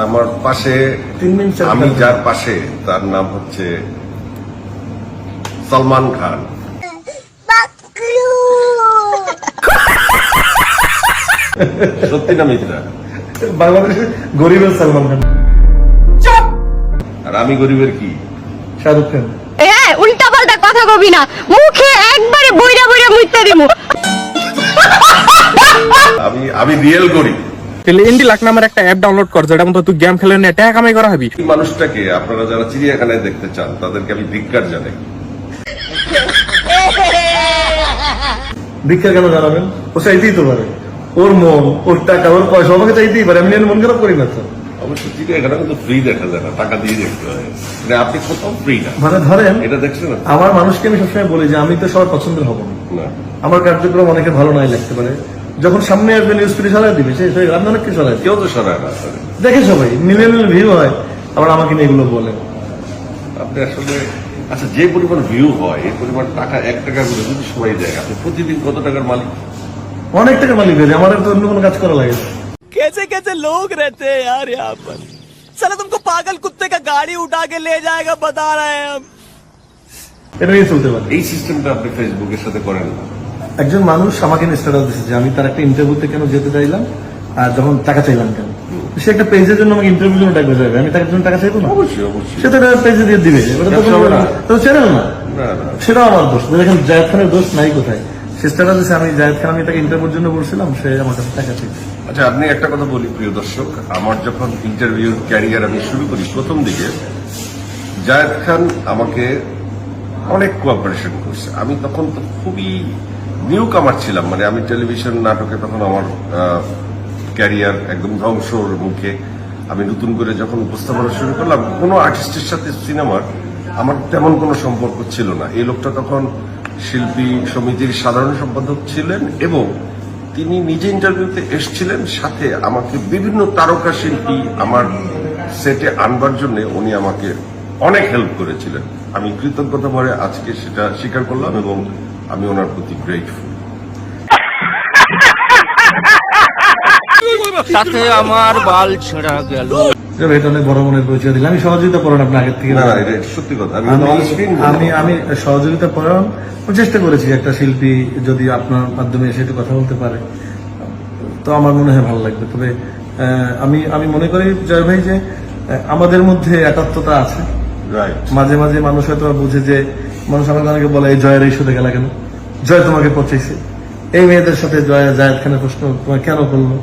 আমার পাশে আমি যার পাশে তার নাম হচ্ছে সলমান খান। সত্যি না মিত্রা? বাংলাদেশের গরিবের সলমান খান। আর আমি গরিবের কি? শাহরুখ খান। উল্টা পাল্টা কথা কবি না, মুখে একবারে বইরা বইরা মুইতে দিমু। আমি রিয়েল গরিব। ইন্ডি লাখ নামের একটা অ্যাপ ডাউনলোড কর, যেটা মতো তুই গেম খেলে নিয়ে টাকা কামাই করা হবি। এই মানুষটাকে আপনারা যারা চিড়িয়াখানায় দেখতে চান তাদেরকে আমি ধিক্কার জানাই। ভিক্ষা কেন জানাবেন? ও চাইতেই তো পারে, ওর মন, ওর টাকা, ওর পয়সা আমাকে চাইতেই পারে। আমি মন খারাপ করি না তো। অবশ্য চিড়িয়াখানা কিন্তু ফ্রি দেখা যায় না, টাকা দিয়ে দেখতে হয়। মানে আপনি কোথাও ফ্রি না। মানে ধরেন এটা দেখছেন না? আমার মানুষকে আমি সবসময় বলি যে আমি তো সবার পছন্দের হবো না। না, আমার কার্যক্রম অনেকে ভালো নাই লাগতে পারে, যখন সামনে আসবে নিউজ ফিডে সরাই দিবে, সে আমি অনেককে সরাই কেউ তো সরায় না। দেখে সবাই মিলিয়ন ভিউ হয়, আবার আমাকে নিয়ে এগুলো বলে। আপনি আসলে আচ্ছা, যে পরিমাণ ভিউ হয় এই পরিমাণ টাকা 1 টাকা করে যদি সবাই দেয়, আপনি প্রতিদিন কত টাকার মালিক? অনেক টাকা মালিক হয়ে যায়, আমার তো অন্য কোনো কাজ করা লাগে। कैसे कैसे लोग रहते हैं यार यहाँ पर। साला तुमको पागल कुत्ते का गाड़ी उठा के ले जाएगा, बता रहे हैं हम। এটা নিয়ে চলতে পারে। এই সিস্টেমটা আপনি ফেসবুকের সাথে করেন না। একজন মানুষ আমাকে স্ট্যাটাস দিচ্ছে যে আমি তার একটা ইন্টারভিউতে কেন যেতে চাইলাম, আর যখন টাকা চাইলাম কেন। সে একটা পেজের জন্য আমাকে ইন্টারভিউর জন্য ডাকবে যাবে, আমি তার জন্য টাকা চাইবো না? অবশ্যই অবশ্যই। সে তো এটা পেজে দিয়ে দিবে, তো চ্যানেল না, না না, সেটাও আমার দোষ। দেখেন জায়েদ খানের দোষ নাই কোথায়? সে স্ট্যাটাস দিচ্ছে আমি জায়েদ খান, আমি তাকে ইন্টারভিউর জন্য বলছিলাম, সে আমার কাছে টাকা চাইছে। আচ্ছা, আপনি একটা কথা বলি প্রিয় দর্শক, আমার যখন ইন্টারভিউ ক্যারিয়ার আমি শুরু করি প্রথম দিকে, জায়েদ খান আমাকে অনেক কোঅপারেশন করছে। আমি তখন তো খুবই নিউ কামার ছিলাম, মানে আমি টেলিভিশন নাটকে তখন আমার ক্যারিয়ার একদম ধ্বংসর মুখে। আমি নতুন করে যখন উপস্থাপনা শুরু করলাম, কোনো আর্টিস্টের সাথে সিনেমার আমার তেমন কোনো সম্পর্ক ছিল না। এই লোকটা তখন শিল্পী সমিতির সাধারণ সম্পাদক ছিলেন এবং তিনি নিজে ইন্টারভিউতে এসেছিলেন, সাথে আমাকে বিভিন্ন তারকা শিল্পী আমার সেটে আনবার জন্য উনি আমাকে অনেক হেল্প করেছিলেন। আমি কৃতজ্ঞতা ভরে আজকে সেটা স্বীকার করলাম এবং আমি ওনার প্রতি গ্রেটফুল। তাতে আমার বাল ছেঁড়া গেল। এটা অনেক বড় মনের পরিচয় দিলাম। আমি সহযোগিতা করেন আপনি আগের থেকে। না না, এটা সত্যি কথা। আমি সহযোগিতা করার চেষ্টা করেছি। একটা শিল্পী যদি আপনার মাধ্যমে এসে একটু কথা বলতে পারে তো আমার মনে হয় ভালো লাগবে। তবে আমি মনে করি জয় ভাই যে আমাদের মধ্যে একাত্মতা আছে। মাঝে মাঝে মানুষ হয়তো বুঝে যে, মানুষ আমাকে অনেকে বলে এই জয়ের এই সাথে গেলা কেন, জয় তোমাকে পচাইছে, এই মেয়েদের সাথে জয় জায়েদ খানের প্রশ্ন তোমার কেন করলো।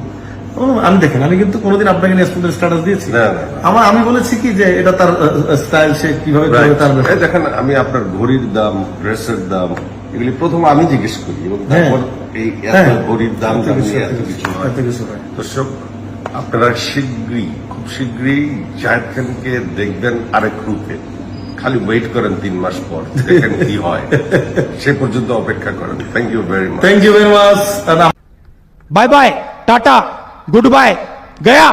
আমি দেখেন, আমি কিন্তু কোনোদিন আপনাকে নিয়ে স্ট্যাটাস দিয়েছি? আমি বলেছি কি যে এটা তার স্টাইল, সে কিভাবে তার দেখেন, আমি আপনার ঘড়ির দাম, ড্রেসের দাম, এগুলি প্রথম আমি জিজ্ঞেস করি এবং তারপর এই ঘড়ির দাম জানিয়ে এত কিছু। দর্শক, আপনারা খুব শীঘ্রই জায়েদ খানকে দেখবেন আরেক রূপে। খালি ওয়েট করেন 3 মাস পর, দেখেন কি হয়। সে পর্যন্ত অপেক্ষা করেন। Thank you very much. Thank you very much. Bye bye, tata, good bye, गया।